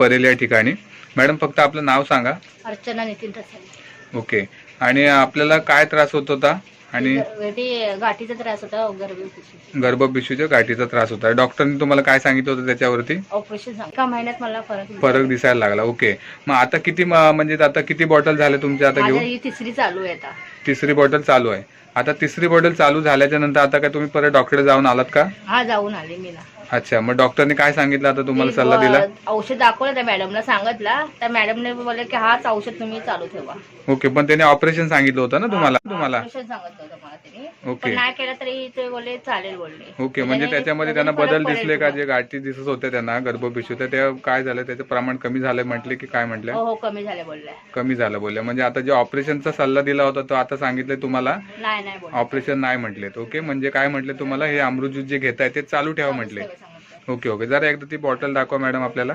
परेल या ठिकाणी. मॅडम फक्त आपलं नाव सांगा. अर्चना नितीन रसाळे. ओके. आणि आपल्याला काय त्रास होत होता? आणि ते गाठीचा त्रास होता, गर्भपिशवीच्या गाठीचा त्रास होता. डॉक्टरने तुम्हाला काय सांगितलं होतं त्याच्यावरती? ऑपरेशन झालं. एका महिन्यात मला फरक दिसायला लागला. ओके. मग आता किती म्हणजे आता किती बॉटल झाले तुमच्या आता घेऊन? ही तिसरी चालू आहे आता. तिसरी बॉटल चालू आहे. आता तिसरी बॉटल चालू झाल्याच्या नंतर आता काय तुम्ही परत डॉक्टरकडे जाऊन आलात का? हा, जाऊन आले मी ना. अच्छा. मग डॉक्टरने काय सांगितलं आता तुम्हाला सल्ला दिला? औषध दाखवलं त्या मॅडमला, सांगितलं त्या मॅडमने बोलले की हाच औषध तुम्ही चालू ठेवा. ओके. पण त्याने ऑपरेशन सांगितलं होतं ना तुम्हाला? ऑपरेशन सांगितलं होतं मला त्यांनी. ओके. नाही केलं तरी ते बोलले चालेल बोलले. ओके. म्हणजे त्याच्यामध्ये त्यांना बदल दिसले का? जे गाठी दिसत होत्या त्यांना गर्भपिशवीच्या, त्या काय झालं? त्याचं प्रमाण कमी झालं म्हटले की काय म्हटलं? हो, कमी झाले बोलले. कमी झालं बोलले. म्हणजे आता जे ऑपरेशनचा सल्ला दिला होता तो आता सांगितलंय तुम्हाला नाही बोलले. ऑपरेशन नाही म्हटलेत. ओके. म्हणजे काय म्हटले तुम्हाला? हे अमृत ज्यूस जे घेताय ते चालू ठेवा म्हटले. ओके. जरा एकदा ती बॉटल दाखवा मॅडम आपल्याला.